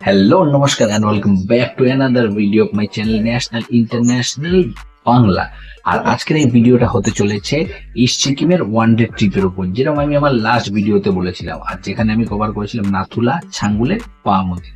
Hello নমস্কার and welcome back to another video of my channel national international Bangla. আর আজকের এই ভিডিওটা হতে চলেছে ইস্ট সিকিমের ওয়ান ডে ট্রিপের উপর, যেরকম আমি আমার লাস্ট ভিডিওতে বলেছিলাম, আর যেখানে আমি কভার করেছিলাম নাথুলা, ছাঙ্গুলের, পামতি।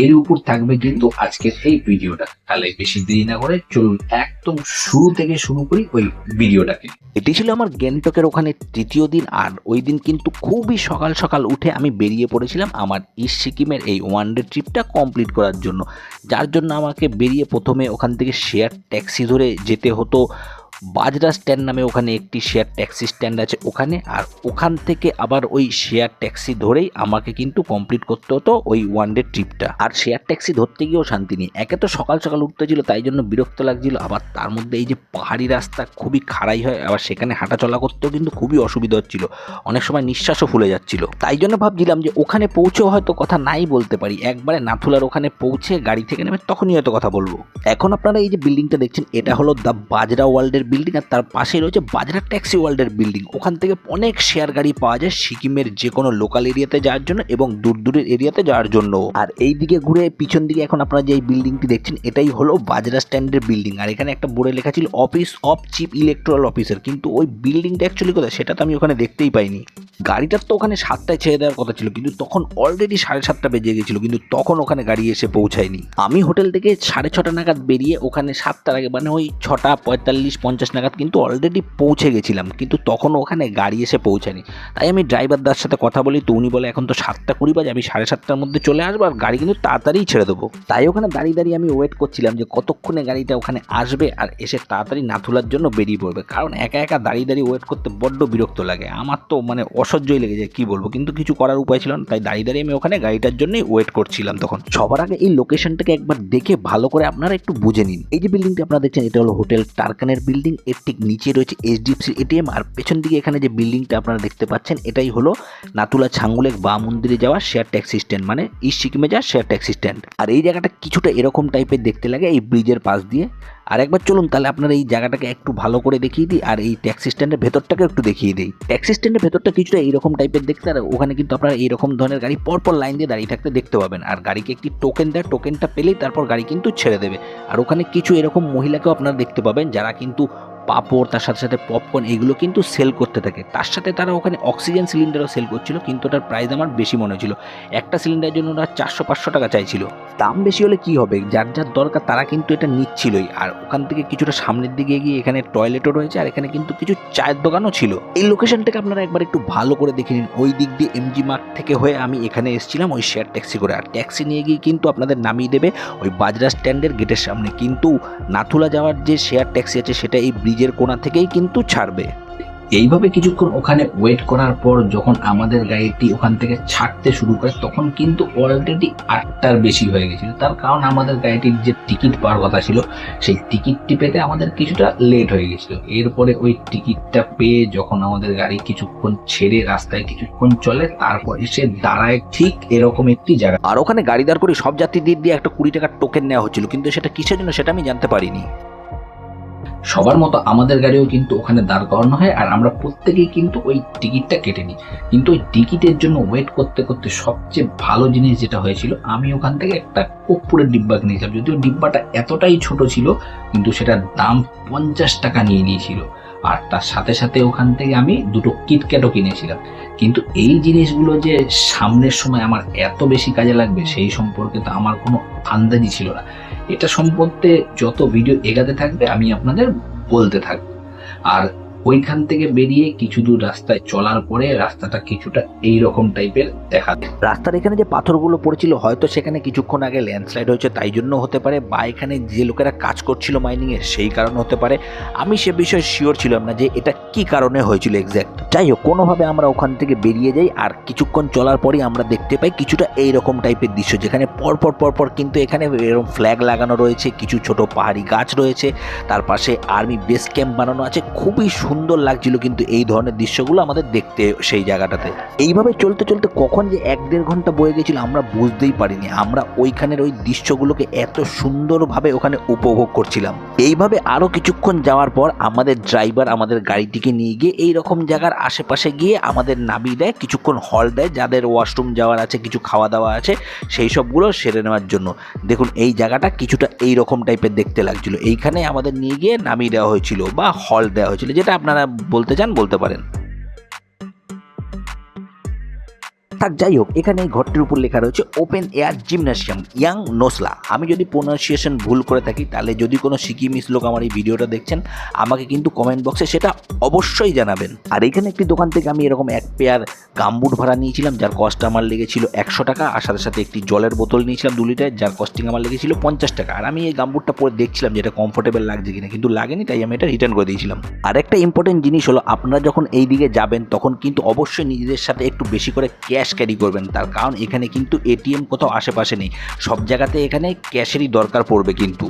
এর উপর থাকবে কিন্তু আজকের এই ভিডিওটা। তাহলে বেশি দেরি না করে চলুন একদম শুরু থেকে শুরু করি ওই ভিডিওটাকে। এটি ছিল আমার গ্যাংটকের ওখানে তৃতীয় দিন। আর ওই দিন কিন্তু খুবই সকাল সকাল উঠে আমি বেরিয়ে পড়েছিলাম আমার ইস্ট সিকিমের এই ওয়ান ডে ট্রিপটা কমপ্লিট করার জন্য, যার জন্য আমাকে বেরিয়ে প্রথমে ওখান থেকে শেয়ার ট্যাক্সি ধরে যেতে হতো বাজরা স্ট্যান্ড নামে। ওখানে একটি শেয়ার ট্যাক্সি স্ট্যান্ড আছে ওখানে, আর ওখান থেকে আবার ওই শেয়ার ট্যাক্সি ধরেই আমাকে কিন্তু কমপ্লিট করতে হতো ওই ওয়ান ডে ট্রিপটা। আর শেয়ার ট্যাক্সি ধরতে গিয়েও শান্তি নেই, একে তো সকাল সকাল উঠতে ছিল তাই জন্য বিরক্ত লাগছিল, আবার তার মধ্যে এই যে পাহাড়ি রাস্তা খুবই খাড়াই হয়, আবার সেখানে হাঁটাচলা করতেও কিন্তু খুবই অসুবিধা হচ্ছিল, অনেক সময় নিঃশ্বাসও ফুলে যাচ্ছিল। তাই জন্য ভাবছিলাম যে ওখানে পৌঁছেও হয়তো কথা নাই বলতে পারি, একবারে নাথুলার ওখানে পৌঁছে গাড়ি থেকে নেমে তখনই হয়তো কথা বলবো। এখন আপনারা এই যে বিল্ডিংটা দেখছেন এটা হলো দ্য বাজরা ওয়ার্ল্ডের বিল্ডিং, আর তার পাশেই রয়েছে বাজরা ট্যাক্সি ওয়ার্ল্ডের বিল্ডিং। ওখান থেকে অনেক শেয়ার গাড়ি পাওয়া যায় সিকিমের যে কোনো লোকাল এরিয়াতে যাওয়ার জন্য এবং দূর দূরের এরিয়াতে যাওয়ার জন্য। আর এই দিকে ঘুরে পিছন দিকে এখন আপনারা যে এই বিল্ডিংটি দেখছেন এটাই হলো বাজরা স্ট্যান্ডের বিল্ডিং। আর এখানে একটা বোর্ডে লেখা ছিল office of chief electoral officer, কিন্তু ওই বিল্ডিংটা অ্যাকচুয়ালি কোথায় সেটা তো আমি ওখানে দেখতেই পাইনি। গাড়িটার তো ওখানে 7টায় ছেড়ে দেওয়ার কথা ছিল, কিন্তু তখন অলরেডি 7:30 বেজে গেছিল, কিন্তু তখন ওখানে গাড়ি এসে পৌঁছায়নি। আমি হোটেল থেকে 6:30 নাগাদ বেরিয়ে ওখানে 7টার আগে মানে ওই 6:45-50 নাগাদ কিন্তু অলরেডি পৌঁছে গেছিলাম, কিন্তু তখন ওখানে গাড়ি এসে পৌঁছায়নি। তাই আমি ড্রাইভারদার সাথে কথা বলি, তো উনি বলে এখন তো 7:20 বাজে, আমি 7:30টার মধ্যে চলে আসবো আর গাড়ি কিন্তু তাড়াতাড়ি ছেড়ে দেবো। তাই ওখানে দাঁড়িয়ে দাঁড়িয়ে আমি ওয়েট করছিলাম যে কতক্ষণে গাড়িটা ওখানে আসবে আর এসে তাড়াতাড়ি নাথুলার জন্য বেরিয়ে পড়বে, কারণ একা একা দাঁড়িয়ে দাঁড়িয়ে ওয়েট করতে বড্ড বিরক্ত লাগে, আমার তো মানে অসহ্যই লেগে যায়, কি বলবো, কিন্তু কিছু করার উপায় ছিল না। তাই দাঁড়িয়ে দাঁড়িয়ে আমি ওখানে গাড়িটার জন্যই ওয়েট করছিলাম। তখন সবার আগে এই লোকেশনটাকে একবার দেখে ভালো করে আপনারা একটু বুঝে নিন। এই যে বিল্ডিংটা আপনারা দেখছেন এটা হলো হোটেল টারকানের বিল্ডিং, এর ঠিক নিচে রয়েছে এইচডিএফসি এটিএম, আর পেছন দিকে এখানে যে বিল্ডিংটা আপনারা দেখতে পাচ্ছেন এটাই হলো নাতুলা ছাঙ্গুলেক বা মন্দিরে যাওয়া শেয়ার ট্যাক্সি স্ট্যান্ড, মানে ইস্ট সিকিমে যাওয়া শেয়ার ট্যাক্সি স্ট্যান্ড। আর এই জায়গাটা কিছুটা এরকম টাইপের দেখতে লাগে এই ব্রিজের পাশ দিয়ে। আর একবার চলুন তাহলে আপনারা এই জায়গাটাকে একটু ভালো করে দেখিয়ে দিই, আর এই ট্যাক্সি স্ট্যান্ডের ভেতরটাকে একটু দেখিয়ে দিই। ট্যাক্সি স্ট্যান্ডের ভেতরটা কিছুটা এইরকম টাইপের দেখতে, আর ওখানে কিন্তু আপনারা এইরকম ধরনের গাড়ি পরপর লাইন দিয়ে দাঁড়িয়ে থাকতে দেখতে পাবেন, আর গাড়িকে একটি টোকেন দেয়, টোকেনটা পেলেই তারপর গাড়ি কিন্তু ছেড়ে দেবে। আর ওখানে কিছু এরকম মহিলাকেও আপনারা দেখতে পাবেন যারা কিন্তু পাঁপড় তার সাথে সাথে পপকর্ন এগুলো কিন্তু সেল করতে থাকে। তার সাথে তারা ওখানে অক্সিজেন সিলিন্ডারও সেল করছিল, কিন্তু ওটার প্রাইস আমার বেশি মনে হয়েছিল, একটা সিলিন্ডারের জন্য ওরা 400-500 টাকা চাইছিল। দাম বেশি হলে কি হবে, যার যার দরকার তারা কিন্তু এটা নিচ্ছিলই। আর ওখান থেকে কিছুটা সামনের দিকে গিয়ে এখানে টয়লেটও রয়েছে, আর এখানে কিন্তু কিছু চায়ের দোকানও ছিল। এই লোকেশনটাকে আপনারা একবার একটু ভালো করে দেখে নিন। ওই দিক দিয়ে এমজি মার্ট থেকে হয়ে আমি এখানে এসেছিলাম ওই শেয়ার ট্যাক্সি করে, আর ট্যাক্সি নিয়ে গিয়ে কিন্তু আপনাদের নামিয়ে দেবে ওই বাজরা স্ট্যান্ডের গেটের সামনে। কিন্তু নাথুলা যাওয়ার যে শেয়ার ট্যাক্সি আছে সেটা এই ব্রিজের কোণা থেকেই কিন্তু ছাড়বে। এইভাবে কিছুক্ষণ ওখানে ওয়েট করার পর যখন আমাদের গাড়িটি ওখান থেকে ছাড়তে শুরু করে তখন কিন্তু অলরেডি 8টার বেশি হয়ে গেছিল। তার কারণ আমাদের গাড়িটির যে টিকিট পাওয়ার কথা ছিল সেই টিকিটটি পেতে আমাদের কিছুটা লেট হয়ে গেছিল। এরপরে ওই টিকিটটা পেয়ে যখন আমাদের গাড়ি কিছুক্ষণ ছেড়ে রাস্তায় কিছুক্ষণ চলে, তারপর এসে দাঁড়ায় ঠিক এরকম একটি জায়গা। আর ওখানে গাড়ি দাঁড় করে সব যাত্রীদের দিয়ে একটা 20 টাকার টোকেন নেওয়া হচ্ছিল, কিন্তু সেটা কিসের জন্য সেটা আমি জানতে পারিনি। সবার মতো আমাদের গাড়িও কিন্তু ওখানে দাঁড় করানো হয়, আর আমরা প্রত্যেকেই কিন্তু ওই টিকিটটা কেটে নিই। কিন্তু ওই টিকিটের জন্য ওয়েট করতে করতে সবচেয়ে ভালো জিনিস যেটা হয়েছিল, আমি ওখান থেকে একটা কর্পূরের ডিব্বা কিনেছিলাম। যদিও ডিব্বাটা এতটাই ছোট ছিল, কিন্তু সেটার দাম 50 টাকা নিয়ে নিয়েছিল। আর তার সাথে সাথে ওখান থেকে আমি 2টো কিটক্যাটও কিনেছিলাম। কিন্তু এই জিনিসগুলো যে সামনের সময় আমার এত বেশি কাজে লাগবে সেই সম্পর্কে তো আমার কোনো আন্দাজই ছিল না। এটা সম্পর্কে যত ভিডিও এগাতে থাকবে আমি আপনাদের বলতে থাকবো। আর ওইখান থেকে বেরিয়ে কিছু দূর রাস্তায় চলার পরে রাস্তাটা কিছুটা এইরকম টাইপের দেখা যায়। রাস্তার এখানে যে পাথরগুলো পড়েছিল হয়তো সেখানে কিছুক্ষণ আগে ল্যান্ডস্লাইড হয়েছে তাই জন্য হতে পারে, বা এখানে যে লোকেরা কাজ করছিল মাইনিং এর সেই কারণে হতে পারে। আমি সে বিষয়ে শিওর ছিলাম না যে এটা কি কারণে হয়েছিল এক্স্যাক্ট। যাই হোক, কোনোভাবে আমরা ওখান থেকে বেরিয়ে যাই, আর কিছুক্ষণ চলার পরই আমরা দেখতে পাই কিছুটা এইরকম টাইপের দৃশ্য, যেখানে পরপর কিন্তু এখানে এরকম ফ্ল্যাগ লাগানো রয়েছে, কিছু ছোট পাহাড়ি গাছ রয়েছে, তার পাশে আর্মি বেস ক্যাম্প বানানো আছে, খুবই সুন্দর লাগছিল কিন্তু এই ধরনের দৃশ্যগুলো আমাদের দেখতে সেই জায়গাটাতে। এইভাবে চলতে চলতে কখন যে 1-1.5 ঘন্টা বয়ে গেছিল আমরা বুঝতেই পারিনি। আমরা ওইখানের ওই দৃশ্যগুলোকে এত সুন্দরভাবে ওখানে উপভোগ করছিলাম। এইভাবে আরও কিছুক্ষণ যাওয়ার পর আমাদের ড্রাইভার আমাদের গাড়িটিকে নিয়ে গিয়ে এই রকম জায়গার আশেপাশে গিয়ে আমাদের নামিয়ে দেয়, কিছুক্ষণ হল দেয়, যাদের ওয়াশরুম যাওয়ার আছে, কিছু খাওয়া দাওয়া আছে সেই সবগুলো সেরে নেওয়ার জন্য। দেখুন এই জায়গাটা কিছুটা এই রকম টাইপের দেখতে লাগছিল। এইখানে আমাদের নিয়ে গিয়ে নামিয়ে দেওয়া হয়েছিল বা হল দেওয়া হয়েছিল, যেটা আপনারা বলতে চান বলতে পারেন। থাক, যাই হোক, এখানে এই ঘরটির উপর লেখা রয়েছে ওপেন এয়ার জিমনাসিয়াম ইয়াং নোসলা। আমি যদি প্রোনাউন্সিয়েশন ভুল করে থাকি তাহলে যদি কোনো সিকিমিস লোক আমার এই ভিডিওটা দেখছেন আমাকে কিন্তু কমেন্ট বক্সে সেটা অবশ্যই জানাবেন। আর এখানে একটি দোকান থেকে আমি এরকম 1 পেয়ার গামবুট ভাড়া নিয়েছিলাম, যার কস্ট আমার লেগেছিল 100 টাকা। আর সাথে সাথে একটি জলের বোতল নিয়েছিলাম 2 লিটার, যার কস্টিং আমার লেগেছিল 50 টাকা। আর আমি এই গামবুটটা পরে দেখছিলাম যে এটা কমফোর্টেবল লাগছে কিনা, কিন্তু লাগেনি, তাই আমি এটা রিটার্ন করে দিয়েছিলাম। আর একটা ইম্পর্টেন্ট জিনিস হলো, আপনারা যখন এই দিকে যাবেন তখন কিন্তু অবশ্যই নিজেদের সাথে একটু বেশি করে ক্যাশ ক্যারি করবেন, তার কারণ এখানে কিন্তু এটিএম কোথাও আশেপাশে নেই, সব জায়গাতে এখানে ক্যাশেরই দরকার পড়বে। কিন্তু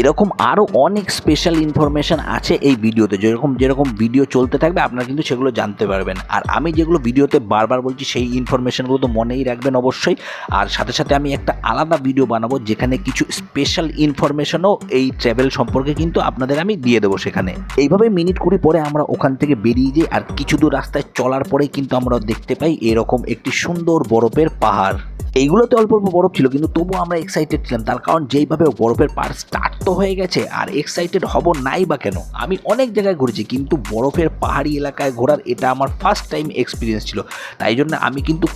এরকম আরও অনেক স্পেশাল ইনফরমেশান আছে এই ভিডিওতে, যেরকম ভিডিও চলতে থাকবে আপনারা কিন্তু সেগুলো জানতে পারবেন। আর আমি যেগুলো ভিডিওতে বারবার বলছি সেই ইনফরমেশানগুলো তো মনেই রাখবেন অবশ্যই। আর সাথে সাথে আমি একটা আলাদা ভিডিও বানাবো যেখানে কিছু স্পেশাল ইনফরমেশনও এই ট্র্যাভেল সম্পর্কে কিন্তু আপনাদের আমি দিয়ে দেবো সেখানে। এইভাবে মিনিট 20 পরে আমরা ওখান থেকে বেরিয়ে যাই। আর কিছু দূর রাস্তায় চলার পরেই কিন্তু আমরা দেখতে পাই এরকম একটি সুন্দর বরফের পাহাড়। এইগুলোতে অল্প অল্প বরফ ছিল, কিন্তু তবুও আমরা এক্সাইটেড ছিলাম, তার কারণ যেইভাবে বরফের পাহাড় স্টার্ট তো হয়ে গেছে আর এক্সাইটেড হব নাই বা কেন। আমি অনেক জায়গায় ঘুরেছি কিন্তু বরফের পাহাড়ি এলাকায় ঘোরার এটা আমার ফার্স্ট টাইম এক্সপিরিয়েন্স ছিল, তাই জন্য আমি কিন্তু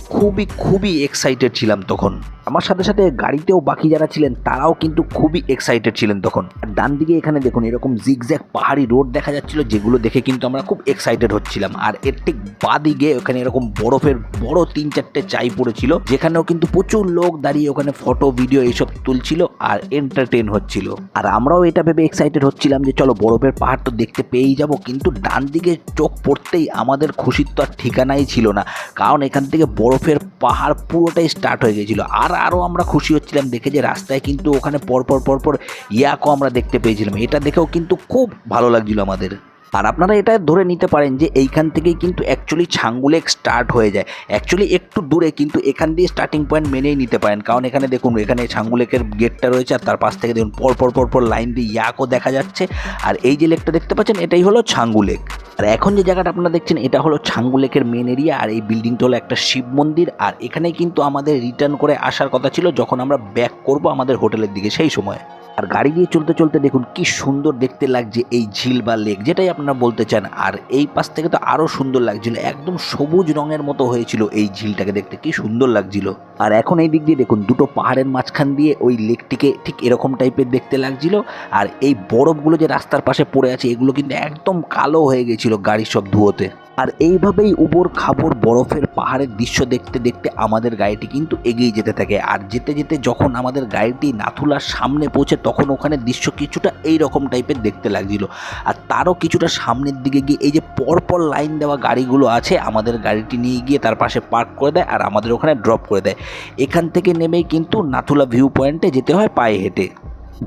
খুবই এক্সাইটেড ছিলাম তখন। আমার সাথে সাথে গাড়িতেও বাকি যারা ছিলেন তারাও কিন্তু খুবই এক্সাইটেড ছিলেন তখন। আর ডান দিকে এখানে দেখুন এরকম জিগজ্যাগ পাহাড়ি রোড দেখা যাচ্ছিল, যেগুলো দেখে কিন্তু আমরা খুব এক্সাইটেড হচ্ছিলাম। আর এর ঠিক বাদিকে ওখানে এরকম বরফের বড় 3-4টে চাই পড়েছিল, যেখানেও কিন্তু প্রচুর লোক দাঁড়িয়ে ওখানে ফটো ভিডিও এইসব তুলছিল আর এন্টারটেন হচ্ছিল। আর আমরাও এটা ভেবে এক্সাইটেড হচ্ছিলাম যে চলো বরফের পাহাড় তো দেখতে পেয়েই যাব। কিন্তু ডান দিকে চোখ পড়তেই আমাদের খুশির তো আর ঠিকানাই ছিল না, কারণ এখান থেকে বরফের পাহাড় পুরোটাই স্টার্ট হয়ে গেছিলো। আরও আমরা খুশি হচ্ছিলাম দেখে যে রাস্তায় কিন্তু ওখানে পরপর ইয়াকও আমরা দেখতে পেয়েছিলাম, এটা দেখেও কিন্তু খুব ভালো লাগছিল আমাদের। আর আপনারা এটা ধরে নিতে পারেন যে এইখান থেকেই কিন্তু অ্যাকচুয়ালি ছাঙ্গু লেক স্টার্ট হয়ে যায়, অ্যাকচুয়ালি একটু দূরে, কিন্তু এখান দিয়ে স্টার্টিং পয়েন্ট মেনেই নিতে পারেন। কারণ এখানে দেখুন এখানে ছাঙ্গু লেকের গেটটা রয়েছে, আর তার পাশ থেকে দেখুন পরপর লাইন দিয়ে ইয়াকও দেখা যাচ্ছে। আর এই যে লেকটা দেখতে পাচ্ছেন এটাই হলো ছাঙ্গু লেক। আর এখন যে জায়গাটা আপনারা দেখছেন এটা হলো ছাঙ্গু লেকের মেন এরিয়া। আর এই বিল্ডিংটা হলো একটা শিব মন্দির। আর এখানেই কিন্তু আমাদের রিটার্ন করে আসার কথা ছিল যখন আমরা ব্যাক করব আমাদের হোটেলের দিকে সেই সময়। আর গাড়ি দিয়ে চলতে চলতে দেখুন কি সুন্দর দেখতে লাগছে এই ঝিল বা লেক, যেটাই আপনারা বলতে চান। আর এই পাশ থেকে তো আরও সুন্দর লাগছিল, একদম সবুজ রঙের মতো হয়েছিল এই ঝিলটাকে দেখতে, কি সুন্দর লাগছিল। আর এখন এই দিক দিয়ে দেখুন দুটো পাহাড়ের মাঝখান দিয়ে ওই লেকটিকে ঠিক এরকম টাইপের দেখতে লাগছিল। আর এই বরফগুলো যে রাস্তার পাশে পড়ে আছে এগুলো কিন্তু একদম কালো হয়ে গেছিল গাড়ির সব ধুয়োতে। আর এইভাবেই উবড় খাবড় বরফের পাহাড়ের দৃশ্য দেখতে দেখতে আমাদের গাড়িটি কিন্তু এগিয়ে যেতে থাকে। আর যেতে যেতে যখন আমাদের গাড়িটি নাথুলার সামনে পৌঁছে তখন ওখানে দৃশ্য কিছুটা এই রকম টাইপের দেখতে লাগছিল। আর তারও কিছুটা সামনের দিকে গিয়ে এই যে পরপর লাইন দেওয়া গাড়িগুলো আছে আমাদের গাড়িটি নিয়ে গিয়ে তার পাশে পার্ক করে দেয় আর আমাদের ওখানে ড্রপ করে দেয়। এখান থেকে নেমেই কিন্তু নাথুলা ভিউ পয়েন্টে যেতে হয় পায়ে হেঁটে।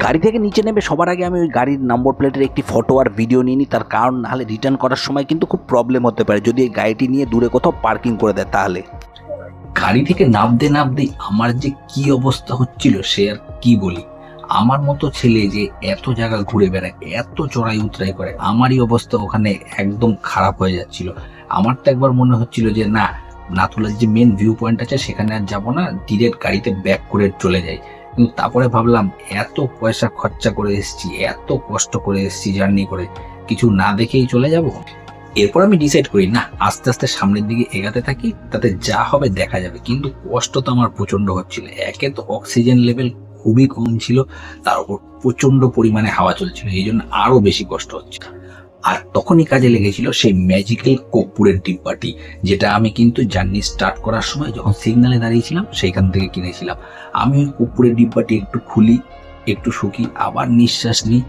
গাড়ি থেকে নিচে নেমে সবার আগে আমি ওই গাড়ির নম্বর প্লেটের একটি ফটো আর ভিডিও নিয়ে নিই, তার কারণ নাহলে রিটার্ন করার সময় কিন্তু খুব প্রবলেম হতে পারে যদি এই গাড়িটি নিয়ে দূরে কোথাও পার্কিং করে দেয় তাহলে। গাড়ি থেকে নামতেই আমার যে কি অবস্থা হচ্ছিল সে আর কি বলি। আমার মতো ছেলে যে এত জায়গা ঘুরে বেড়ায়, এত চড়াই উতরাই করে, আমারই অবস্থা ওখানে একদম খারাপ হয়ে যাচ্ছিল। আমার তো একবার মনে হচ্ছিল যে না, নাথুলার যে মেন ভিউ পয়েন্ট আছে সেখানে আর যাবো না, ডিরেক্ট গাড়িতে ব্যাক করে চলে যাই। কিন্তু তারপরে ভাবলাম এত পয়সা খরচা করে এসেছি, এত কষ্ট করে এসেছি জার্নি করে, কিছু না দেখেই চলে যাব। এরপর আমি ডিসাইড করি না, আস্তে আস্তে সামনের দিকে এগাতে থাকি, তাতে যা হবে দেখা যাবে। কিন্তু কষ্ট তো আমার প্রচন্ড হচ্ছিল। একে তো অক্সিজেন লেভেল খুবই কম ছিল, তার উপর প্রচন্ড পরিমাণে হাওয়া চলছিল, এই জন্য আরো বেশি কষ্ট হচ্ছে। আর তখনই কাজে লেগেছিল সেই ম্যাজিক্যাল কর্পূরের ডিব্বাটি, যেটা আমি কিন্তু জার্নি স্টার্ট করার সময় যখন সিগন্যালে দাঁড়িয়েছিলাম সেইখান থেকে কিনেছিলাম। আমি ওই কর্পূরের ডিব্বাটি একটু খুলি, একটু শুকি, আবার নিঃশ্বাস নিই,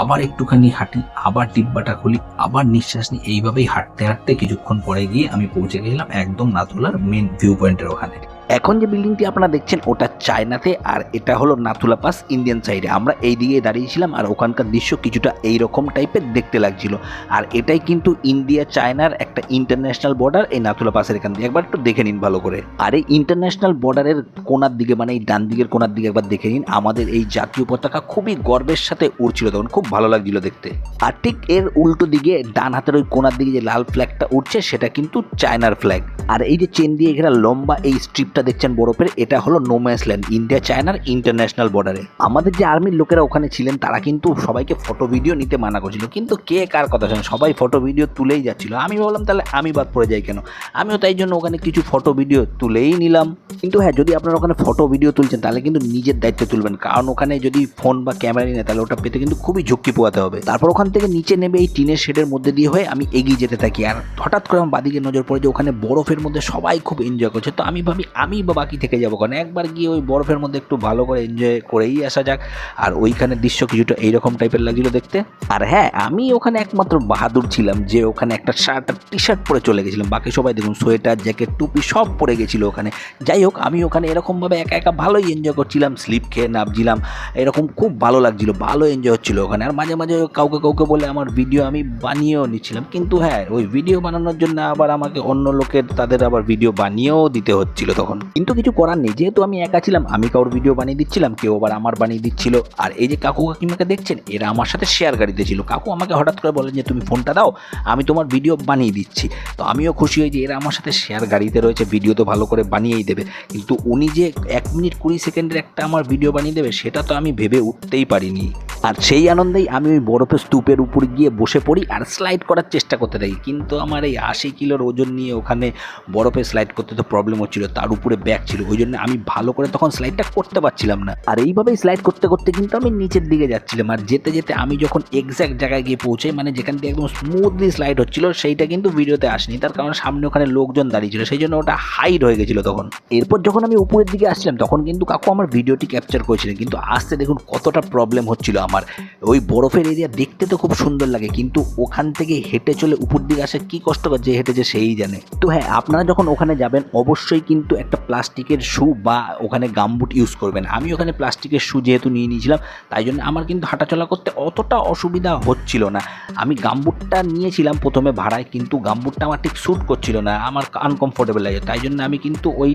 আবার একটুখানি হাঁটি, আবার ডিব্বাটা খুলি, আবার নিঃশ্বাস নিই। এইভাবেই হাঁটতে হাঁটতে কিছুক্ষণ পরে গিয়ে আমি পৌঁছে গেছিলাম একদম নাথুলার মেন ভিউ পয়েন্টের ওখানে। এখন যে বিল্ডিংটি আপনারা দেখছেন ওটা চায়নাতে, আর এটা হলো নাথুলা পাস ইন্ডিয়ান সাইডে। আমরা এই দিকে দাঁড়িয়েছিলাম আর ওখানকার দৃশ্য কিছুটা এইরকম টাইপের দেখতে লাগছিল। আর এটাই কিন্তু ইন্ডিয়া চায়নার একটা ইন্টারন্যাশনাল বর্ডার, এই নাথুলা পাসের এখান দিয়ে একবার একটু দেখে নিন ভালো করে। আর এই ইন্টারন্যাশনাল বর্ডারের কোনার দিকে, মানে এই ডান দিকের কোনার দিকে একবার দেখে নিন, আমাদের এই জাতীয় পতাকা খুবই গর্বের সাথে উড়ছিল, তখন খুব ভালো লাগছিল দেখতে। আর ঠিক এর উল্টো দিকে ডান হাতের ওই কোনার দিকে যে লাল ফ্ল্যাগটা উঠছে সেটা কিন্তু চায়নার ফ্ল্যাগ। আর এই যে চেন দিয়ে ঘেরা লম্বা এই স্ট্রিপটা দেখছেন বরফের, এটা হলো নোম্যান্স ল্যান্ড ইন্ডিয়া চায়নার ইন্টারন্যাশনাল বর্ডারে। আমাদের যে আর্মির লোকেরা ওখানে ছিলেন তারা কিন্তু সবাইকে ফটো ভিডিও নিতে মানা করছিল, কিন্তু কে কার কথা শোনে, সবাই ফটো ভিডিও তুলেই যাচ্ছিল। আমি ভাবলাম তাহলে আমি বাদ পড়ে যাই কেন, আমিও তাই জন্য ওখানে কিছু ফটো ভিডিও তুলেই নিলাম। কিন্তু হ্যাঁ, যদি আপনারা ওখানে ফটো ভিডিও তুলছেন তাহলে কিন্তু নিজের দায়িত্বে তুলবেন, কারণ ওখানে যদি ফোন বা ক্যামেরা নিয়ে তাহলে ওটা পেতে কিন্তু খুবই ঝক্কি পোয়াতে হবে। তারপর ওখান থেকে নিচে নেমে এই টিনের শেডের মধ্যে দিয়ে হয়ে আমি এগিয়ে যেতে থাকি। আর হঠাৎ করে আমার বাদিকে নজর পড়ে যে ওখানে বরফের মধ্যে সবাই খুব এনজয় করছে। তো আমি ভাবি আমি বা বাকি থেকে যাবো, কারণ একবার গিয়ে ওই বরফের মধ্যে একটু ভালো করে এনজয় করেই আসা যাক। আর ওইখানে দৃশ্য কিছুটা এইরকম টাইপের লাগছিল দেখতে। আর হ্যাঁ, আমি ওখানে একমাত্র বাহাদুর ছিলাম যে ওখানে একটা শার্ট আর টি শার্ট পরে চলে গেছিলাম, বাকি সবাই দেখুন সোয়েটার জ্যাকেট টুপি সব পরে গেছিলো ওখানে। যাই হোক, আমি ওখানে এরকমভাবে একা একা ভালোই এনজয় করছিলাম, স্লিপ খেয়ে নামছিলাম, এরকম খুব ভালো লাগছিল, ভালো এনজয় হচ্ছিলো ওখানে। আর মাঝে মাঝে কাউকে কাউকে বলে আমার ভিডিও আমি বানিয়েও নিচ্ছিলাম, কিন্তু হ্যাঁ, ওই ভিডিও বানানোর জন্য আবার আমাকে অন্য লোকের তাদের আবার ভিডিও বানিয়েও দিতে হচ্ছিল তখন। কিন্তু কিছু করার নেই, যেহেতু আমি একা ছিলাম, আমি কারোর ভিডিও বানিয়ে দিচ্ছিলাম, কেউ আবার আমার বানিয়ে দিচ্ছিল। আর এই যে কাকু কাকিমাকে দেখছেন, এরা আমার সাথে শেয়ার গাড়িতে ছিল। কাকু আমাকে হঠাৎ করে বলেন যে তুমি ফোনটা দাও, আমি তোমার ভিডিও বানিয়ে দিচ্ছি। তো আমিও খুশি হই যে এরা আমার সাথে শেয়ার গাড়িতে রয়েছে, ভিডিও তো ভালো করে বানিয়েই দেবে। কিন্তু উনি যে 1 মিনিট 20 সেকেন্ডের একটা আমার ভিডিও বানিয়ে দেবে সেটা তো আমি ভেবে উঠতেই পারিনি। আর সেই আনন্দেই আমি ওই বরফের স্তূপের উপর গিয়ে বসে পড়ি আর স্লাইড করার চেষ্টা করতে থাকি। কিন্তু আমার এই 80 কিলোর ওজন নিয়ে ওখানে বরফে স্লাইড করতে তো প্রবলেম হচ্ছিল, তার উপরে ব্যাগ ছিল, ওই জন্য আমি ভালো করে তখন স্লাইডটা করতে পারছিলাম না। আর এইভাবেই স্লাইড করতে করতে কিন্তু আমি নিচের দিকে যাচ্ছিলাম। আর যেতে যেতে আমি যখন এক্স্যাক্ট জায়গায় গিয়ে পৌঁছাই, মানে যেখান থেকে একদম স্মুথলি স্লাইড হচ্ছিল, সেইটা কিন্তু ভিডিওতে আসেনি, তার কারণ সামনে ওখানে লোকজন দাঁড়িয়ে ছিল, সেই জন্য ওটা হাইড হয়ে গেছিলো তখন। এরপর যখন আমি উপরের দিকে আসছিলাম তখন কিন্তু কাকু আমার ভিডিওটি ক্যাপচার করেছিলেন, কিন্তু আসতে দেখুন কতটা প্রবলেম হচ্ছিল আমার। ওই বরফের এরিয়া দেখতে তো খুব সুন্দর লাগে, কিন্তু ওখান থেকে হেঁটে চলে উপর দিকে আসা কি কষ্টকর, যে হেঁটেছে সেই জানে। তো হ্যাঁ, আপনারা যখন ওখানে যাবেন অবশ্যই কিন্তু একটা প্লাস্টিকের শু বা ওখানে গামবুট ইউজ করবেন। আমি ওখানে প্লাস্টিকের শু যেহেতু নিয়ে নিয়েছিলাম, তাই জন্য আমার কিন্তু হাঁটাচলা করতে অতটা অসুবিধা হচ্ছিল না। আমি গামবুটটা নিয়েছিলাম প্রথমে ভাড়ায়, কিন্তু গামবুটটা আমার ঠিক স্যুট করছিল না, আমার আনকমফোর্টেবল লাগে, তাই জন্য আমি কিন্তু ওই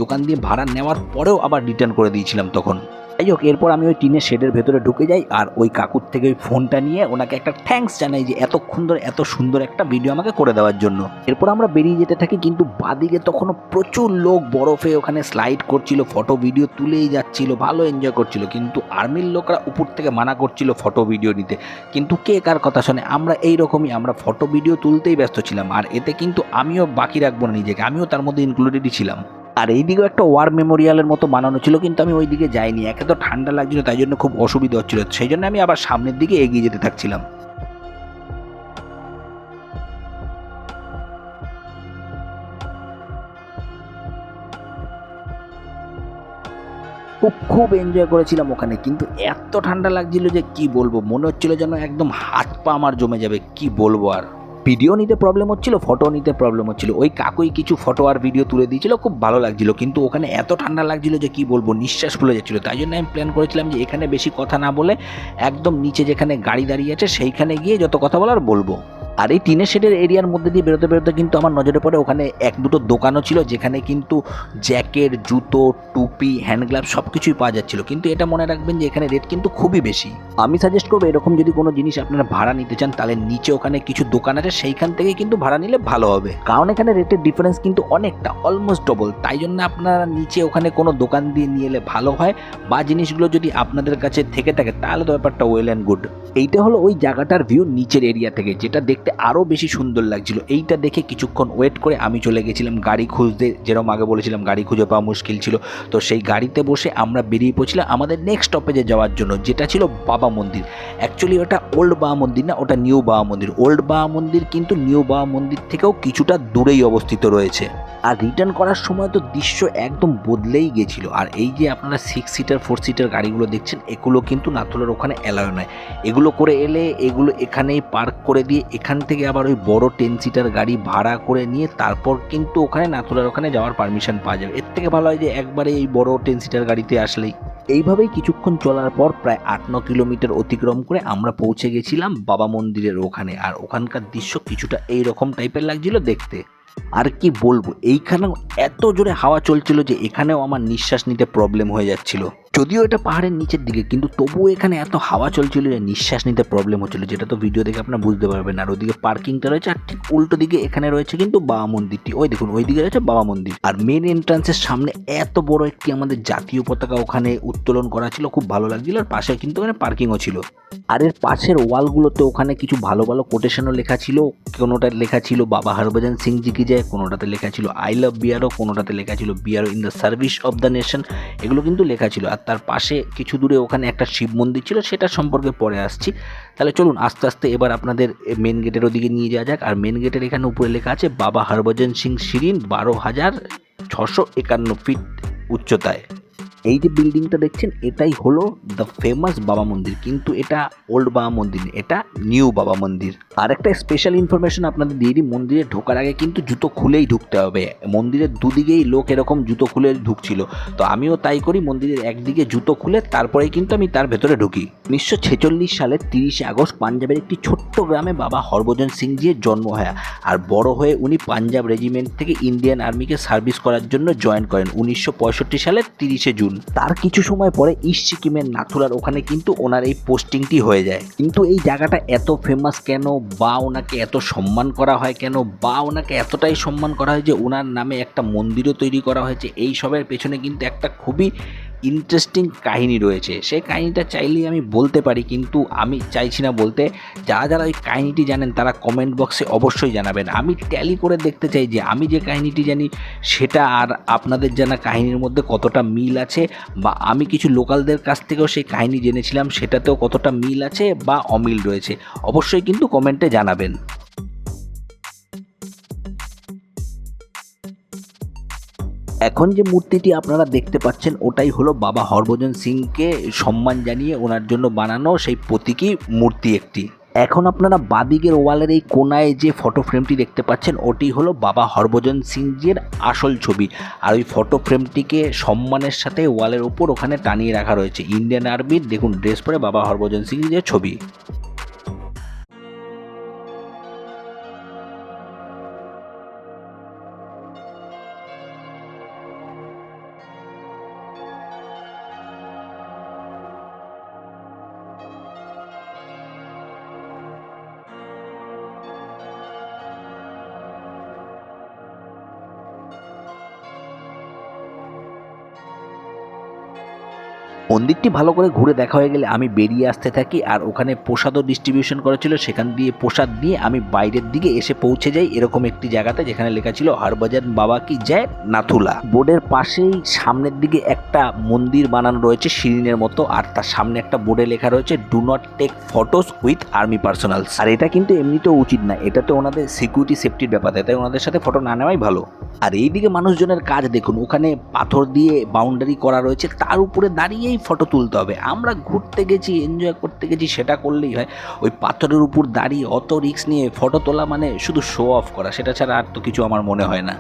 দোকান দিয়ে ভাড়া নেওয়ার পরেও আবার রিটার্ন করে দিয়েছিলাম তখন। যাই হোক, এরপর আমি ওই টিনের শেডের ভেতরে ঢুকে যাই আর ওই কাকুর থেকে ওই ফোনটা নিয়ে ওনাকে একটা থ্যাঙ্কস জানাই যে এতক্ষণ ধরে এত সুন্দর একটা ভিডিও আমাকে করে দেওয়ার জন্য। এরপর আমরা বেরিয়ে যেতে থাকি, কিন্তু বাদিকে তখনও প্রচুর লোক বরফে ওখানে স্লাইড করছিল, ফটো ভিডিও তুলেই যাচ্ছিল, ভালো এনজয় করছিল। কিন্তু আর্মির লোকরা উপর থেকে মানা করছিল ফটো ভিডিও নিতে, কিন্তু কে কার কথা শোনে, আমরা এইরকমই, আমরা ফটো ভিডিও তুলতেই ব্যস্ত ছিলাম। আর এতে কিন্তু আমিও বাকি রাখবো না নিজেকে, আমিও তার মধ্যে ইনক্লুডেডই ছিলাম। আর এইদিকেও একটা ওয়ার মেমোরিয়ালের মতো বানানো ছিল, কিন্তু আমি ওই দিকে যাইনি, একে তো ঠান্ডা লাগছিল, তাই জন্য খুব অসুবিধা হচ্ছিল, সেই জন্য আমি আবার সামনের দিকে এগিয়ে যেতে থাকছিলাম। খুব এনজয় করেছিলাম ওখানে, কিন্তু এত ঠান্ডা লাগছিল যে কি বলবো, মনে হচ্ছিল যেন একদম হাত পা আমার জমে যাবে, কি বলবো। আর ভিডিও নিতে প্রবলেম হচ্ছিল, ফটো নিতে প্রবলেম হচ্ছিল। ওই কাকুই কিছু ফটো আর ভিডিও তুলে দিয়েছিল, খুব ভালো লাগছিল, কিন্তু ওখানে এত ঠান্ডা লাগছিল যে কি বলবো, নিঃশ্বাস ফুলে যাচ্ছিল। তাই জন্য আমি প্ল্যান করেছিলাম যে এখানে বেশি কথা না বলে একদম নিচে যেখানে গাড়ি দাঁড়িয়ে আছে সেইখানে গিয়ে যত কথা বলার বলবো। আর এই টিনের শেডের এরিয়ার মধ্যে দিয়ে বেরোতে বেরোতে কিন্তু আমার নজরে পড়ে ওখানে 1-2টো দোকানও ছিল, যেখানে কিন্তু জ্যাকেট, জুতো, টুপি, হ্যান্ড গ্লাভ সব কিছুই পাওয়া যাচ্ছিল। কিন্তু এটা মনে রাখবেন যে এখানে রেট কিন্তু খুবই বেশি। আমি সাজেস্ট করবো এরকম যদি কোনো জিনিস আপনারা ভাড়া নিতে চান, তাহলে নিচে ওখানে কিছু দোকান আছে, সেইখান থেকে কিন্তু ভাড়া নিলে ভালো হবে, কারণ এখানে রেটের ডিফারেন্স কিন্তু অনেকটা, অলমোস্ট ডবল। তাই জন্য আপনারা নিচে ওখানে কোনো দোকান দিয়ে নিয়ে এলে ভালো হয়, বা জিনিসগুলো যদি আপনাদের কাছে থেকে থাকে তাহলে তো ব্যাপারটা ওয়েল অ্যান্ড গুড। এইটা হলো ওই জায়গাটার ভিউ নিচের এরিয়া থেকে, যেটা দেখতে আরও বেশি সুন্দর লাগছিল। এইটা দেখে কিছুক্ষণ ওয়েট করে আমি চলে গেছিলাম গাড়ি খুঁজতে, যেরকম আগে বলেছিলাম গাড়ি খুঁজে পাওয়া মুশকিল ছিল। তো সেই গাড়িতে বসে আমরা বেরিয়ে পড়ছিলাম আমাদের নেক্সট স্টপেজে যাওয়ার জন্য, যেটা ছিল বাবা মন্দির। অ্যাকচুয়ালি ওটা ওল্ড বাবা মন্দির না, ওটা নিউ বাবা মন্দির। ওল্ড বাবা মন্দির কিন্তু নিউ বাবা মন্দির থেকেও কিছুটা দূরেই অবস্থিত রয়েছে। আর রিটার্ন করার সময় তো দৃশ্য একদম বদলেই গেছিল। আর এই যে আপনারা 6 সিটার 4 সিটার গাড়িগুলো দেখছেন, এগুলো কিন্তু নাথুলার ওখানে অ্যালাউ নয়। এগুলো করে এলে এগুলো এখানেই পার্ক করে দিয়ে এখান এখান থেকে আবার ওই বড় 10 সিটার গাড়ি ভাড়া করে নিয়ে তারপর কিন্তু ওখানে নাথুলার ওখানে যাওয়ার পারমিশন পাওয়া যাবে। এর থেকে ভালো হয় যে একবারে এই বড় 10 সিটার গাড়িতে আসলেই। এইভাবেই কিছুক্ষণ চলার পর প্রায় 8-9 কিলোমিটার অতিক্রম করে আমরা পৌঁছে গেছিলাম বাবা মন্দিরের ওখানে। আর ওখানকার দৃশ্য কিছুটা এইরকম টাইপের লাগছিল দেখতে। আর কি বলবো, এইখানেও এত জোরে হাওয়া চলছিল যে এখানেও আমার নিঃশ্বাস নিতে প্রবলেম হয়ে যাচ্ছিল। যদিও এটা পাহাড়ের নিচের দিকে, কিন্তু তবুও এখানে এত হাওয়া চলছিল যে নিঃশ্বাস নিতে প্রবলেম হচ্ছিল, যেটা তো ভিডিও দেখে আপনারা বুঝতে পারবেন। আর ওদিকে পার্কিংটা রয়েছে, আর ঠিক উল্টো দিকে এখানে রয়েছে কিন্তু বাবা মন্দিরটি। ওই দেখুন, ওই দিকে রয়েছে বাবা মন্দির। আর মেন এন্ট্রান্সের সামনে এত বড় একটি আমাদের জাতীয় পতাকা ওখানে উত্তোলন করা ছিল, খুব ভালো লাগছিল। আর পাশে কিন্তু ওখানে পার্কিংও ছিল। আর এর পাশের ওয়ালগুলোতে ওখানে কিছু ভালো ভালো কোটেশনও লেখা ছিল। কোনোটার লেখা ছিল বাবা হরভজন সিং জি কি জয়, কোনোটাতে লেখা ছিল আই লাভ বিআরও, কোনোটাতে লেখা ছিল BRO in the service of the nation. এগুলো কিন্তু লেখা ছিল। আর তার পাশে কিছু দূরে ওখানে একটা শিব মন্দির ছিল, সেটা সম্পর্কে পরে আসছি। তাহলে চলুন আস্তে আস্তে এবার আপনাদের মেন গেটের ওদিকে নিয়ে যাওয়া যাক। আর মেন গেটের এখানে উপরে লেখা আছে বাবা হরভজন সিং শিরিন 12,651 ফিট উচ্চতায়। এই যে বিল্ডিংটা দেখছেন এটাই হলো দ্য ফেমাস বাবা মন্দির, কিন্তু এটা ওল্ড বাবা মন্দির, এটা নিউ বাবা মন্দির। আর একটা স্পেশাল ইনফরমেশন আপনাদের দিয়ে দিই, মন্দিরে ঢোকার আগে কিন্তু জুতো খুলেই ঢুকতে হবে। মন্দিরের দুদিকেই লোক এরকম জুতো খুলে ঢুকছিল, তো আমিও তাই করি, মন্দিরের একদিকে জুতো খুলে তারপরেই কিন্তু আমি তার ভেতরে ঢুকি। 1946 সালের 30 আগস্ট পাঞ্জাবের একটি ছোট্ট গ্রামে বাবা হরভজন সিং জির জন্ম হয়। আর বড় হয়ে উনি পাঞ্জাব রেজিমেন্ট থেকে ইন্ডিয়ান আর্মিকে সার্ভিস করার জন্য জয়েন করেন 1965 সালের 30 জুন। তার কিছু সময় পরে ইস্ট সিকিমের নাথুলার ওখানে কিন্তু ওনার এই পোস্টিংটি হয়ে যায়। কিন্তু এই জায়গাটা এত ফেমাস কেন, বা ওনাকে এত সম্মান করা হয় কেন, বা ওনাকে এতটাই সম্মান করা হয় যে ওনার নামে একটা মন্দিরও তৈরি করা হয়েছে, এই সবের পেছনে কিন্তু একটা খুবই ইন্টারেস্টিং কাহিনী রয়েছে। সেই কাহিনীটা চাইলেই আমি বলতে পারি, কিন্তু আমি চাইছি না বলতে। যারা যারা ওই কাহিনীটি জানেন তারা কমেন্ট বক্সে অবশ্যই জানাবেন। আমি ট্যালি করে দেখতে চাই যে আমি যে কাহিনীটি জানি সেটা আর আপনাদের জানা কাহিনীর মধ্যে কতটা মিল আছে, বা আমি কিছু লোকালদের কাছ থেকেও সেই কাহিনী জেনেছিলাম সেটাতেও কতটা মিল আছে বা অমিল রয়েছে। অবশ্যই কিন্তু কমেন্টে জানাবেন। এখন যে মূর্তিটি আপনারা দেখতে পাচ্ছেন ওটাই হলো বাবা হরভজন সিংকে সম্মান জানিয়ে ওনার জন্য বানানো সেই প্রতীকী মূর্তি একটি। এখন আপনারা বাদিকের ওয়ালের এই কোনায় যে ফটো ফ্রেমটি দেখতে পাচ্ছেন ওটি হলো বাবা হরভজন সিংজির আসল ছবি। আর ওই ফটো ফ্রেমটিকে সম্মানের সাথে ওয়ালের উপর ওখানে টানিয়ে রাখা রয়েছে ইন্ডিয়ান আর্মির, দেখুন, ড্রেস পরে বাবা হরভজন সিংজির ছবি। মন্দিরটি ভালো করে ঘুরে দেখা হয়ে গেলে আমি বেরিয়ে আসতে থাকি। আর ওখানে প্রসাদও ডিস্ট্রিবিউশন করা ছিল, সেখান দিয়ে প্রসাদ নিয়ে আমি বাইরের দিকে এসে পৌঁছে যাই এরকম একটি জায়গাতে যেখানে লেখা ছিল হরভজন বাবা কি জয় নাথুলা। বোর্ডের পাশেই সামনের দিকে একটা মন্দির বানানো রয়েছে শিরিনের মতো, আর তার সামনে একটা বোর্ডে লেখা রয়েছে do not take photos with army personnels. আর এটা কিন্তু এমনিতেও উচিত না, এটা তো ওনাদের সিকিউরিটি সেফটির ব্যাপার, তাই ওনাদের সাথে ফটো না নেওয়াই ভালো। আর এইদিকে মানুষজনের কাজ দেখুন, ওখানে পাথর দিয়ে বাউন্ডারি করা রয়েছে, তার উপরে দাঁড়িয়েই ফটো তুলতে হবে। আমরা ঘুরতে গেছি, এনজয় করতে গেছি, সেটা করলেই হয়। ওই পাথরের উপর দাঁড়িয়ে অত রিস্ক নিয়ে ফটো তোলা মানে শুধু শো অফ করা, সেটা ছাড়া আর তো কিছু আমার মনে হয় না।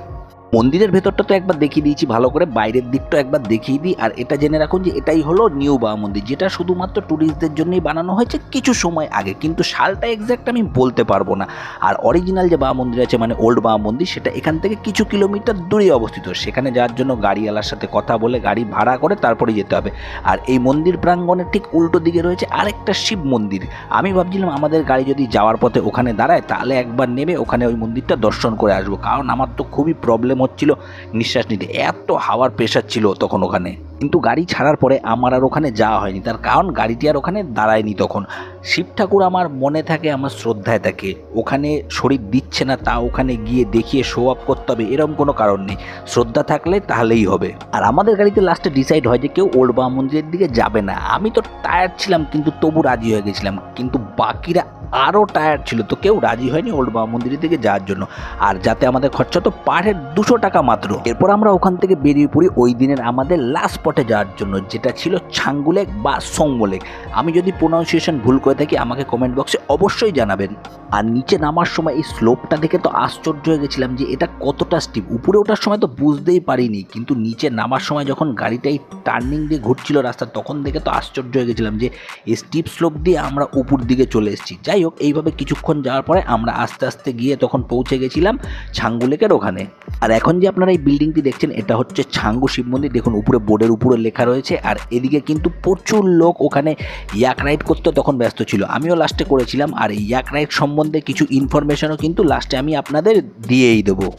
মন্দিরের ভেতরটা তো একবার দেখিয়ে দিয়েছি ভালো করে, বাইরের দিকটা একবার দেখিয়ে দিই। আর এটা জেনে রাখুন যে এটাই হলো নিউ বাবা মন্দির, যেটা শুধুমাত্র ট্যুরিস্টদের জন্যই বানানো হয়েছে কিছু সময় আগে, কিন্তু সালটা এক্স্যাক্ট আমি বলতে পারবো না। আর অরিজিনাল যে বাবা মন্দির আছে মানে ওল্ড বাবা মন্দির, সেটা এখান থেকে কিছু কিলোমিটার দূরে অবস্থিত। সেখানে যাওয়ার জন্য গাড়িওয়ালার সাথে কথা বলে গাড়ি ভাড়া করে তারপরে যেতে হবে। আর এই মন্দির প্রাঙ্গণের ঠিক উল্টো দিকে রয়েছে আরেকটা শিব মন্দির। আমি ভাবছিলাম আমাদের গাড়ি যদি যাওয়ার পথে ওখানে দাঁড়ায় তাহলে একবার নেমে ওখানে ওই মন্দিরটা দর্শন করে আসবো, কারণ আমার তো খুবই প্রবলেম হচ্ছিল নিঃশ্বাস নিতে, এত হাওয়ার প্রেশার ছিল তখন ওখানে। কিন্তু গাড়ি ছাড়ার পরে আমার আর ওখানে যাওয়া হয়নি, তার কারণ গাড়িটি আর ওখানে দাঁড়ায়নি তখন। শিব ঠাকুর আমার মনে থাকে, আমার শ্রদ্ধায় থাকে। ওখানে শরীর দিচ্ছে না তা ওখানে গিয়ে দেখিয়ে শো আপ করতে হবে এরকম কোনো কারণ নেই, শ্রদ্ধা থাকলে তাহলেই হবে। আর আমাদের গাড়িতে লাস্টে ডিসাইড হয় যে কেউ ওল্ড বাবা মন্দিরের দিকে যাবে না। আমি তো টায়ার্ড ছিলাম কিন্তু তবু রাজি হয়ে গেছিলাম, কিন্তু বাকিরা আরও টায়ার্ড ছিল, তো কেউ রাজি হয়নি ওল্ড বাবা মন্দিরের দিকে যাওয়ার জন্য। আর যাতে আমাদের খরচা তো পার হেড 200 টাকা মাত্র। এরপর আমরা ওখান থেকে বেরিয়ে পড়ি ওই দিনের আমাদের লাস্ট স্পটে যাওয়ার জন্য, যেটা ছিল ছাঙ্গু লেক বা সঙ্গো লেক। আমি যদি প্রোনাউন্সিয়েশন ভুল করে থাকি আমাকে কমেন্ট বক্সে অবশ্যই জানাবেন। আর নিচে নামার সময় এই স্লোপটা দেখে তো আশ্চর্য হয়ে গেছিলাম যে এটা কতটা স্টিপ। উপরে ওঠার সময় তো বুঝতেই পারিনি, কিন্তু নিচে নামার সময় যখন গাড়িটা এই টার্নিং দিয়ে ঘুরছিল রাস্তা, তখন দেখে তো আশ্চর্য হয়ে গেছিলাম যে এই স্টিপ স্লোপ দিয়ে আমরা উপর দিকে চলে এসেছি। যাই হোক, এইভাবে কিছুক্ষণ যাওয়ার পরে আমরা আস্তে আস্তে গিয়ে তখন পৌঁছে গেছিলাম ছাঙ্গু লেকের ওখানে। আর এখন যে আপনারা এই বিল্ডিংটি দেখছেন এটা হচ্ছে ছাঙ্গু শিব মন্দির। দেখুন উপরে বোর্ডের উপরে লেখা রয়েছে। আর এদিকে কিন্তু প্রচুর লোক ওখানে ইয়াক রাইড করতে তখন ব্যস্ত ছিল, আমিও লাস্টে করেছিলাম। আর এই ইয়াক রাইড সম্বন্ধে কিছু ইনফরমেশনও কিন্তু লাস্টে আমি আপনাদের দিয়েই দেবো।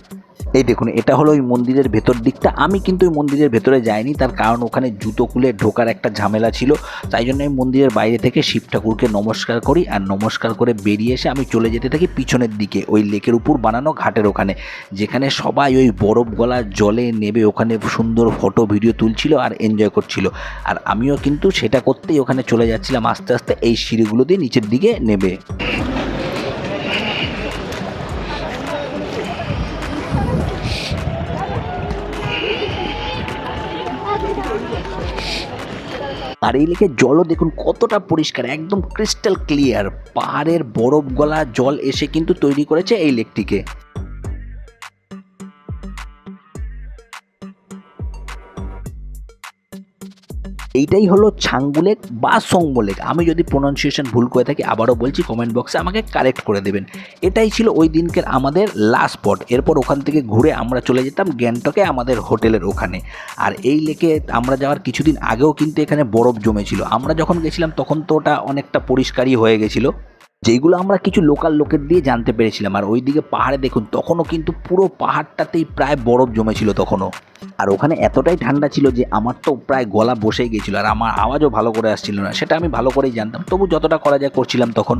এই দেখুন, এটা হলো ওই মন্দিরের ভেতর দিকটা। আমি কিন্তু ওই মন্দিরের ভেতরে যাইনি, তার কারণ ওখানে জুতো খুলে ঢোকার একটা ঝামেলা ছিল। তাই জন্য আমি মন্দিরের বাইরে থেকে শিব ঠাকুরকে নমস্কার করি, আর নমস্কার করে বেরিয়ে এসে আমি চলে যেতে থাকি পিছনের দিকে ওই লেকের উপর বানানো ঘাটের ওখানে, যেখানে সবাই ওই বরফ গলা জলে নেবে ওখানে সুন্দর ফটো ভিডিও তুলছিল আর এনজয় করছিল। আর আমিও কিন্তু সেটা করতেই ওখানে চলে যাচ্ছিলাম আস্তে আস্তে এই সিঁড়িগুলো দিয়ে নিচের দিকে নেবে। আর এই লেকের জলও দেখুন কতটা পরিষ্কার, একদম ক্রিস্টাল ক্লিয়ার। পাহাড়ের বরফ গলা জল এসে কিন্তু তৈরি করেছে এই লেকটিকে। এইটাই হলো ছাঙ্গু লেক বা সঙ্গো লেক। আমি যদি প্রোনাউন্সিয়েশন ভুল করে থাকি আবারও বলছি, কমেন্ট বক্সে আমাকে কারেক্ট করে দেবেন। এটাই ছিল ওই দিনকের আমাদের লাস্ট স্পট। এরপর ওখান থেকে ঘুরে আমরা চলে যেতাম গ্যাংটকে আমাদের হোটেলের ওখানে। আর এই লেকে আমরা যাওয়ার কিছুদিন আগেও কিন্তু এখানে বরফ জমেছিল। আমরা যখন গেছিলাম তখন তো ওটা অনেকটা পরিষ্কারই হয়ে গেছিলো, যেইগুলো আমরা কিছু লোকাল লোকের দিয়ে জানতে পেরেছিলাম। আর ওইদিকে পাহাড়ে দেখুন তখনও কিন্তু পুরো পাহাড়টাতেই প্রায় বরফ জমেছিল তখনও। আর ওখানে এতটাই ঠান্ডা ছিল যে আমার তো প্রায় গলা বসেই গেছিলো, আর আমার আওয়াজও ভালো করে আসছিল না। সেটা আমি ভালো করেই জানতাম, তবু যতটা করা যায় করছিলাম তখন।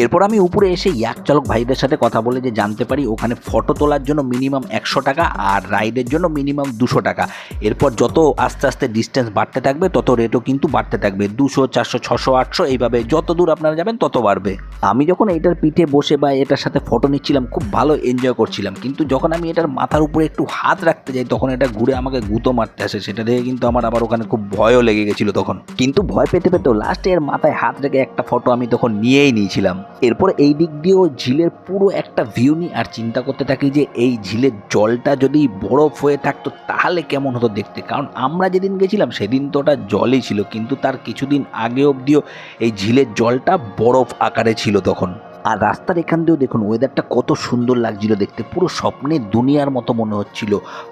এরপর আমি উপরে এসে ইয়াক চালক ভাইদের সাথে কথা বলে যে জানতে পারি ওখানে ফটো তোলার জন্য মিনিমাম 100 টাকা আর রাইডের জন্য মিনিমাম 200 টাকা। এরপর যত আস্তে আস্তে ডিস্টেন্স বাড়তে থাকবে তত রেটও কিন্তু বাড়তে থাকবে, 200, 400, 600, 800 এইভাবে যত দূর আপনারা যাবেন তত বাড়বে। আমি যখন এটার পিঠে বসে বা এটার সাথে ফটো নিচ্ছিলাম খুব ভালো এনজয় করছিলাম, কিন্তু যখন আমি এটার মাথার উপরে একটু হাত রাখতে যাই তখন এটা ঘুরে আমাকে গুঁতো মারতে আসে। সেটা দেখে কিন্তু আমার আবার ওখানে খুব ভয়ও লেগে গেছিলো তখন, কিন্তু ভয় পেতে পেতেও লাস্টে এর মাথায় হাত রেখে একটা ফটো আমি তখন নিয়েই নিয়েছিলাম। এরপর এই দিক দিয়েও ঝিলের পুরো একটা ভিউ নিই আর চিন্তা করতে থাকি যে এই ঝিলের জলটা যদি বরফ হয়ে থাকতো তাহলে কেমন হতো দেখতে। কারণ আমরা যেদিন গেছিলাম সেদিন তো ওটা জলই ছিল, কিন্তু তার কিছুদিন আগে অবধিও এই ঝিলের জলটা বরফ আকারে ছিল তখন। আর রাস্তার এখান দিয়েও দেখুন ওয়েদারটা কত সুন্দর লাগছিল দেখতে, পুরো স্বপ্নের দুনিয়ার মতো মনে হচ্ছিল।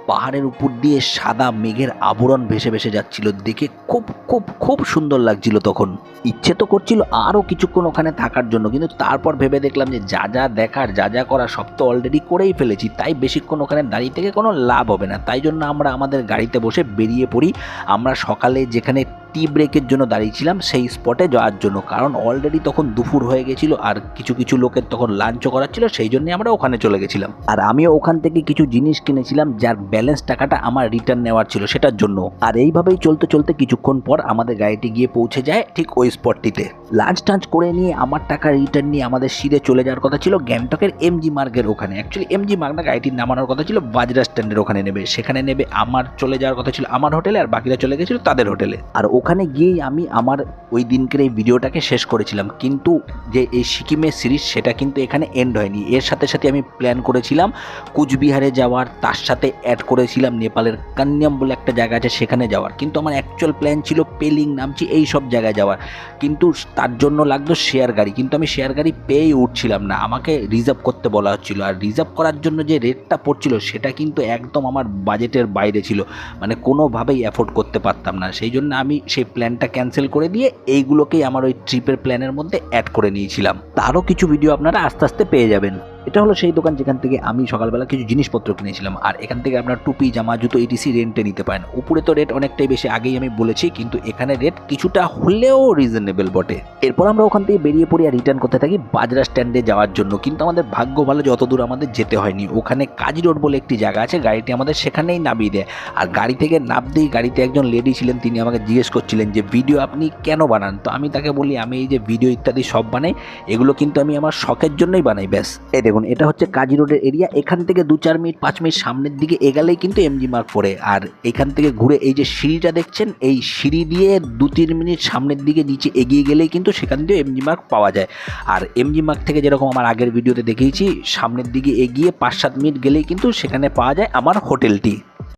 পাহাড়ের উপর দিয়ে সাদা মেঘের আবরণ ভেসে ভেসে যাচ্ছিল, দেখে খুব খুব খুব সুন্দর লাগছিল তখন। ইচ্ছে তো করছিল আরও কিছুক্ষণ ওখানে থাকার জন্য, কিন্তু তারপর ভেবে দেখলাম যে যা যা দেখার যা যা করার সব তো অলরেডি করেই ফেলেছি, তাই বেশিক্ষণ ওখানে দাঁড়িয়ে থেকে কোনো লাভ হবে না। তাই জন্য আমরা আমাদের গাড়িতে বসে বেরিয়ে পড়ি। আমরা সকালে যেখানে টি ব্রেকের জন্য দাঁড়িয়েছিলাম সেই স্পটে যাওয়ার জন্য, কারণ অলরেডি তখন দুপুর হয়ে গেছিলো আর কিছু কিছু লোকের তখন লাঞ্চও করার ছিল, সেই জন্যই আমরা ওখানে চলে গেছিলাম। আর আমিও ওখান থেকে কিছু জিনিস কিনেছিলাম যার ব্যালেন্স টাকাটা আমার রিটার্ন নেওয়ার ছিল সেটার জন্য। আর এইভাবেই চলতে চলতে কিছুক্ষণ পর আমাদের গাড়িটি গিয়ে পৌঁছে যায় ঠিক ওই স্পটটিতে। লাঞ্চ টাঞ্চ করে নিয়ে আমার টাকা রিটার্ন নিয়ে আমাদের সিঁড়ে চলে যাওয়ার কথা ছিল গ্যাংটকের এমজি মার্গের ওখানে। অ্যাকচুয়ালি এমজি মার্গ না, গাড়িটির নামানোর কথা ছিল বাজরা স্ট্যান্ডের ওখানে নেবে, সেখানে নেবে আমার চলে যাওয়ার কথা ছিল আমার হোটেলে, আর বাকিরা চলে গেছিল তাদের হোটেলে। আর ওখানে গিয়েই আমি আমার ওই দিনকের এই ভিডিওটাকে শেষ করেছিলাম, কিন্তু যে এই সিকিমের সিরিজ সেটা কিন্তু এখানে এন্ড হয়নি। এর সাথে সাথে আমি প্ল্যান করেছিলাম কুচবিহারে যাওয়ার, তার সাথে অ্যাড করেছিলাম নেপালের কান্যাম বলে একটা জায়গা আছে সেখানে যাওয়ার, কিন্তু আমার অ্যাকচুয়াল প্ল্যান ছিল পেলিং, নামচি এই সব জায়গায় যাওয়ার। কিন্তু তার জন্য লাগতো শেয়ার গাড়ি, কিন্তু আমি শেয়ার গাড়ি পেয়েই উঠছিলাম না, আমাকে রিজার্ভ করতে বলা হচ্ছিল। আর রিজার্ভ করার জন্য যে রেটটা পড়ছিল সেটা কিন্তু একদম আমার বাজেটের বাইরে ছিল, মানে কোনোভাবেই অ্যাফোর্ড করতে পারতাম না। সেই জন্য আমি সেই প্ল্যানটা ক্যান্সেল করে দিয়ে এইগুলোকেই আমার ওই ট্রিপের প্ল্যানের মধ্যে অ্যাড করে নিয়েছিলাম। তারও কিছু ভিডিও আপনারা আস্তে আস্তে পেয়ে যাবেন। এটা হলো সেই দোকান যেখান থেকে আমি সকালবেলা কিছু জিনিসপত্র কিনেছিলাম। আর এখান থেকে আপনার টুপি, জামা, জুতো ইটিসি রেন্টে নিতে পারেন। উপরে তো রেট অনেকটাই বেশি, আগেই আমি বলেছি, কিন্তু এখানে রেট কিছুটা হলেও রিজনেবল বটে। এরপর আমরা ওখান থেকে বেরিয়ে পড়ি আর রিটার্ন করতে থাকি বাজরা স্ট্যান্ডে যাওয়ার জন্য। কিন্তু আমাদের ভাগ্য ভালো যে অত দূর আমাদের যেতে হয়নি। ওখানে কাজী রোড বলে একটি জায়গা আছে, গাড়িটি আমাদের সেখানেই নামিয়ে দেয়। আর গাড়ি থেকে নামতেই গাড়িতে একজন লেডি ছিলেন, তিনি আমাকে জিজ্ঞেস করছিলেন যে ভিডিও আপনি কেন বানান। তো আমি তাকে বলি আমি এই যে ভিডিও ইত্যাদি সব বানাই, এগুলো কিন্তু আমি আমার শখের জন্যই বানাই ব্যাস। এই দেখুন, এটা হচ্ছে কাজী রোডের এরিয়া। এখান থেকে 2-4 মিনিট 5 মিনিট সামনের দিকে এগালেই কিন্তু এমজি মার্গ পড়ে। আর এখান থেকে ঘুরে এই যে সিঁড়িটা দেখছেন, এই সিঁড়ি দিয়ে 2-3 মিনিট সামনের দিকে নিচে এগিয়ে গেলেই কিন্তু সেখান দিয়ে এমজি মার্গ পাওয়া যায়। আর এমজি মার্গ থেকে যেরকম আমার আগের ভিডিওতে দেখিয়েছি, সামনের দিকে এগিয়ে 5-7 মিনিট গেলেই কিন্তু সেখানে পাওয়া যায় আমার হোটেলটি।